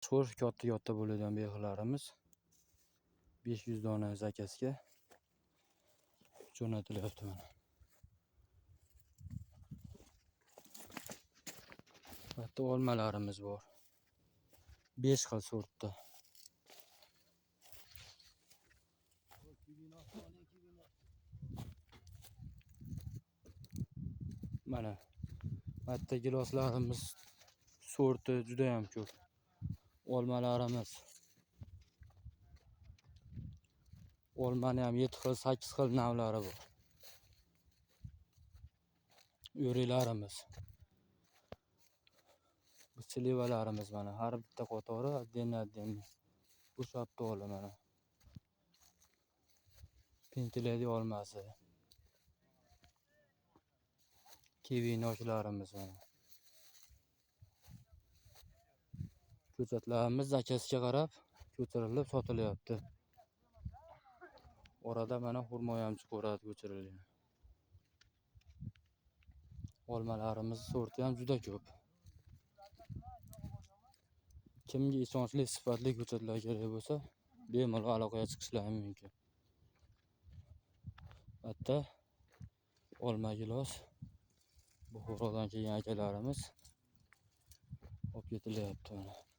Mashhur katta bo'ladigan behilarimiz 500 dona zakasga jo'natilyapti mana. Bitta olmalarimiz bor. 5 xil sortda. Mana bitta giloslarimiz sorti juda ham ko'p. Olmalarimiz. Olmani ham 7 xil, 8 xil navlari bor. O'riklarimiz. Bu slivalarimiz mana har bitta qatori отдельно. Bu shaptoli mana. Pentiledi olmasi. Kivi noshlarimiz mana. Ko'chatlarimiz zakasiga qarab ko'chirilib sotilyapti. Orada mana xurmo ham chiqaradi ko'chirilgan. Olmalarimiz sorti ham juda ko'p. Kimga ishonchli sifatli ko'chatlar kerak bo'lsa, bemalol aloqaga chiqishlari mumkin. Bitta olma gilos Buxorodan kelgan akalarimiz olib ketilyapti mana.